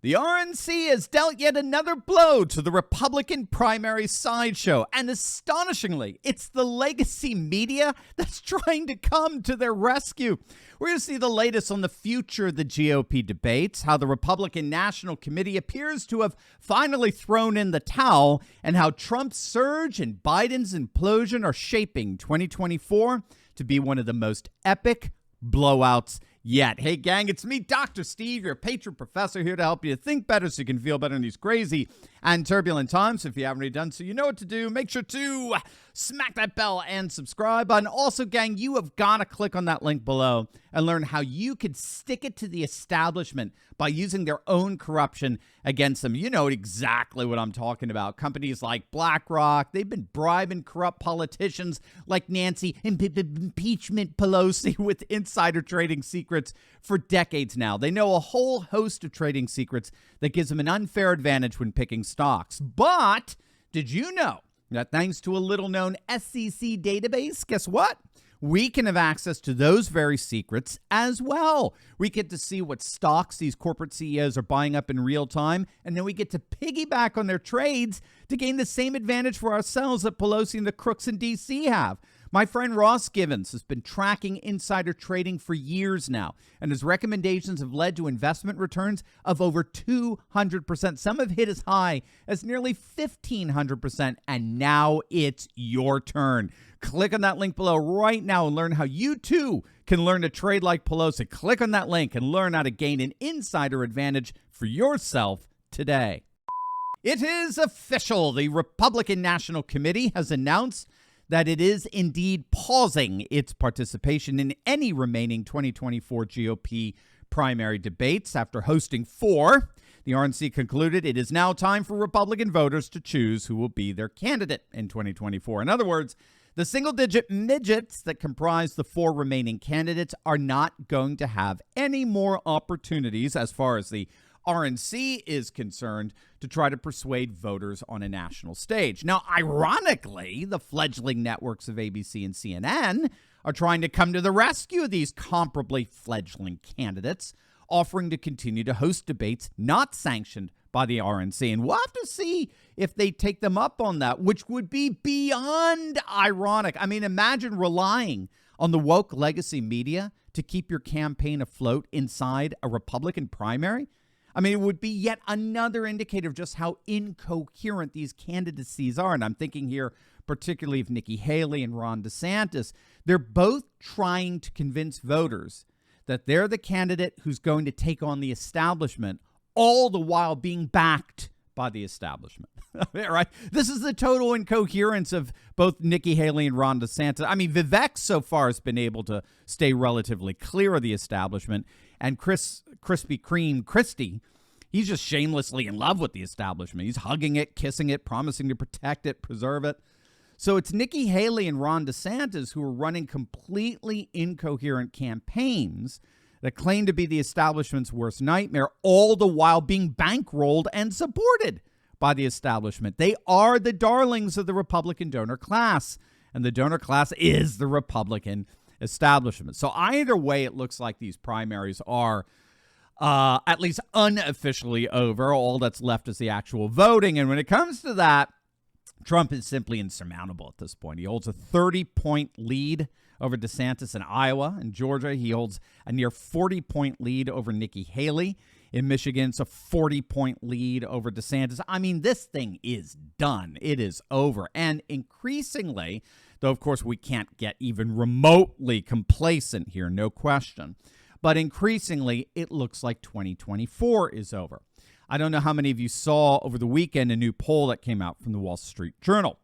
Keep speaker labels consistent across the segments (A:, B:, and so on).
A: The RNC has dealt yet another blow to the Republican primary sideshow, and astonishingly, it's the legacy media that's trying to come to their rescue. We're going to see the latest on the future of the GOP debates, how the Republican National Committee appears to have finally thrown in the towel, and how Trump's surge and Biden's implosion are shaping 2024 to be one of the most epic blowouts yet. Hey, gang, it's me, Dr. Steve, your patron professor, here to help you think better so you can feel better in these crazy and turbulent times. If you haven't already done so, you know what to do. Make sure to smack that bell and subscribe button. Also, gang, you have got to click on that link below and learn how you could stick it to the establishment by using their own corruption against them. You know exactly what I'm talking about. Companies like BlackRock, they've been bribing corrupt politicians like Nancy Impeachment Pelosi with insider trading secrets for decades now. They know a whole host of trading secrets that gives them an unfair advantage when picking stocks. But did you know that thanks to a little-known SEC database, guess what? We can have access to those very secrets as well. We get to see what stocks these corporate CEOs are buying up in real time, and then we get to piggyback on their trades to gain the same advantage for ourselves that Pelosi and the crooks in D.C. have. My friend Ross Givens has been tracking insider trading for years now, and his recommendations have led to investment returns of over 200%. Some have hit as high as nearly 1,500%, and now it's your turn. Click on that link below right now and learn how you too can learn to trade like Pelosi. Click on that link and learn how to gain an insider advantage for yourself today. It is official. The Republican National Committee has announced that it is indeed pausing its participation in any remaining 2024 GOP primary debates after hosting 4. The RNC concluded it is now time for Republican voters to choose who will be their candidate in 2024. In other words, the single-digit midgets that comprise the 4 remaining candidates are not going to have any more opportunities, as far as the RNC is concerned, to try to persuade voters on a national stage. Now, ironically, the fledgling networks of ABC and CNN are trying to come to the rescue of these comparably fledgling candidates, offering to continue to host debates not sanctioned by the RNC. And we'll have to see if they take them up on that, which would be beyond ironic. I mean, imagine relying on the woke legacy media to keep your campaign afloat inside a Republican primary. I mean, it would be yet another indicator of just how incoherent these candidacies are. And I'm thinking here particularly of Nikki Haley and Ron DeSantis. They're both trying to convince voters that they're the candidate who's going to take on the establishment, all the while being backed by the establishment. Right? This is the total incoherence of both Nikki Haley and Ron DeSantis. I mean, Vivek so far has been able to stay relatively clear of the establishment. And Krispy Kreme Christie, he's just shamelessly in love with the establishment. He's hugging it, kissing it, promising to protect it, preserve it. So it's Nikki Haley and Ron DeSantis who are running completely incoherent campaigns that claim to be the establishment's worst nightmare, all the while being bankrolled and supported by the establishment. They are the darlings of the Republican donor class, and the donor class is the Republican establishment. So either way, it looks like these primaries are at least unofficially over. All that's left is the actual voting. And when it comes to that, Trump is simply insurmountable at this point. He holds a 30-point lead over DeSantis in Iowa. In Georgia, he holds a near 40-point lead over Nikki Haley. In Michigan, it's a 40-point lead over DeSantis. I mean, this thing is done. It is over. And increasingly, though, of course, we can't get even remotely complacent here, no question. But increasingly, it looks like 2024 is over. I don't know how many of you saw over the weekend a new poll that came out from the Wall Street Journal.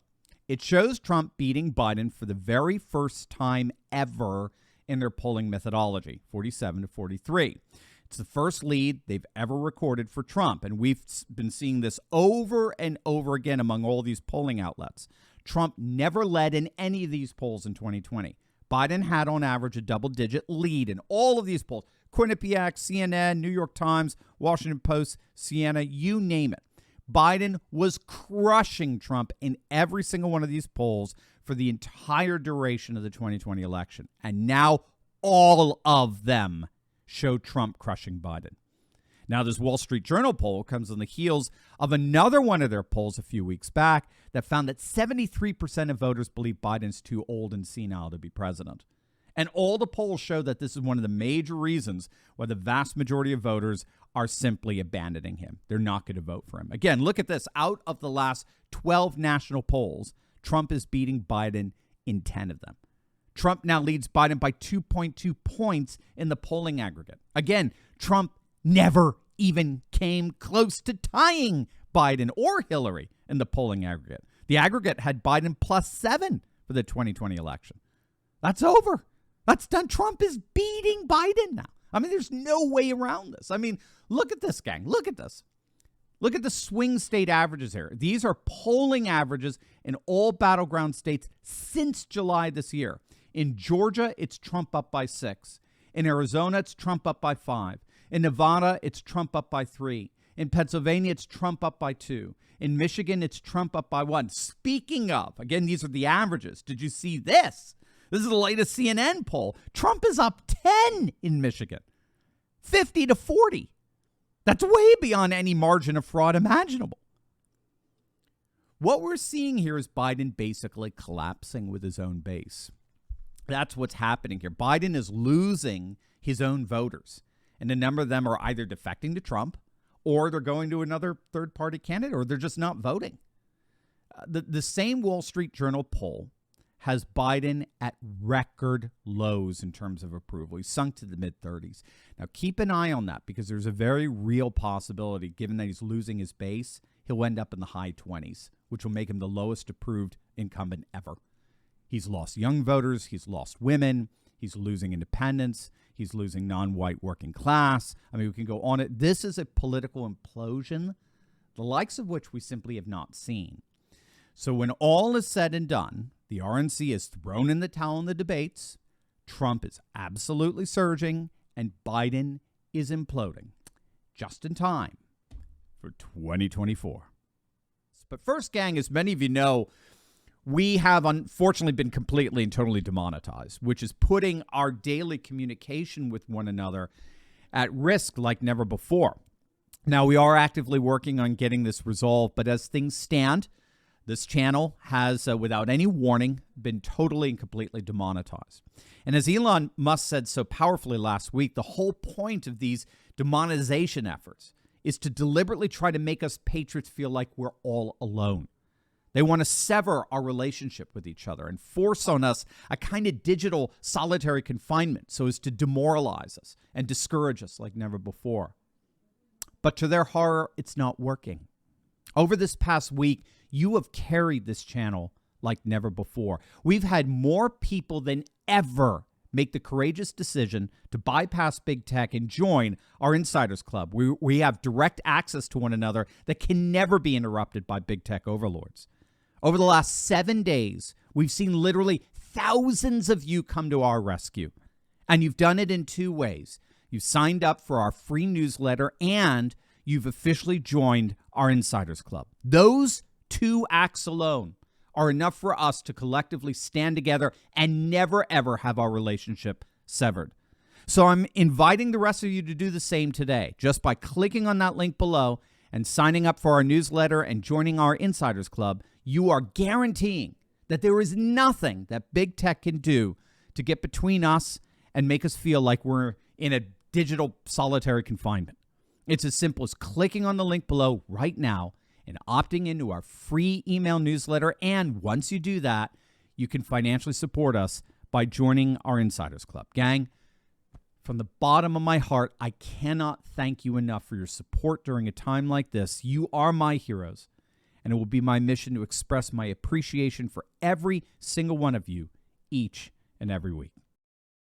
A: It shows Trump beating Biden for the very first time ever in their polling methodology, 47-43. It's the first lead they've ever recorded for Trump, and we've been seeing this over and over again among all these polling outlets. Trump never led in any of these polls in 2020. Biden had on average a double-digit lead in all of these polls. Quinnipiac, CNN, New York Times, Washington Post, Siena, you name it. Biden was crushing Trump in every single one of these polls for the entire duration of the 2020 election. And now all of them show Trump crushing Biden. Now, this Wall Street Journal poll comes on the heels of another one of their polls a few weeks back that found that 73% of voters believe Biden's too old and senile to be president. And all the polls show that this is one of the major reasons why the vast majority of voters are simply abandoning him. They're not going to vote for him. Again, look at this. Out of the last 12 national polls, Trump is beating Biden in 10 of them. Trump now leads Biden by 2.2 points in the polling aggregate. Again, Trump never even came close to tying Biden or Hillary in the polling aggregate. The aggregate had Biden +7 for the 2020 election. That's over. That's done. Trump is beating Biden now. I mean, there's no way around this. I mean, look at this, gang. Look at this. Look at the swing state averages here. These are polling averages in all battleground states since July this year. In Georgia, it's Trump up by 6. In Arizona, it's Trump up by 5. In Nevada, it's Trump up by 3. In Pennsylvania, it's Trump up by 2. In Michigan, it's Trump up by 1. Speaking of, again, these are the averages. Did you see this? This is the latest CNN poll. Trump is up 10 in Michigan, 50-40. That's way beyond any margin of fraud imaginable. What we're seeing here is Biden basically collapsing with his own base. That's what's happening here. Biden is losing his own voters. And a number of them are either defecting to Trump, or they're going to another third-party candidate, or they're just not voting. The same Wall Street Journal poll has Biden at record lows in terms of approval. He's sunk to the mid-30s. Now, keep an eye on that, because there's a very real possibility, given that he's losing his base, he'll end up in the high 20s, which will make him the lowest approved incumbent ever. He's lost young voters. He's lost women. He's losing independents. He's losing non-white working class. I mean, we can go on it. This is a political implosion, the likes of which we simply have not seen. So when all is said and done, the RNC is thrown in the towel in the debates, Trump is absolutely surging, and Biden is imploding. Just in time for 2024. But first, gang, as many of you know, we have unfortunately been completely and totally demonetized, which is putting our daily communication with one another at risk like never before. Now, we are actively working on getting this resolved, but as things stand, this channel has, without any warning, been totally and completely demonetized. And as Elon Musk said so powerfully last week, the whole point of these demonetization efforts is to deliberately try to make us patriots feel like we're all alone. They want to sever our relationship with each other and force on us a kind of digital solitary confinement so as to demoralize us and discourage us like never before. But to their horror, it's not working. Over this past week, you have carried this channel like never before. We've had more people than ever make the courageous decision to bypass big tech and join our Insiders Club. We have direct access to one another that can never be interrupted by big tech overlords. Over the last 7 days, we've seen literally thousands of you come to our rescue. And you've done it in 2 ways. You've signed up for our free newsletter and you've officially joined our Insiders Club. Those 2 acts alone are enough for us to collectively stand together and never, ever have our relationship severed. So I'm inviting the rest of you to do the same today, just by clicking on that link below and signing up for our newsletter and joining our Insiders Club. You are guaranteeing that there is nothing that big tech can do to get between us and make us feel like we're in a digital solitary confinement. It's as simple as clicking on the link below right now and opting into our free email newsletter. And once you do that, you can financially support us by joining our Insiders Club. Gang, from the bottom of my heart, I cannot thank you enough for your support during a time like this. You are my heroes, and it will be my mission to express my appreciation for every single one of you each and every week.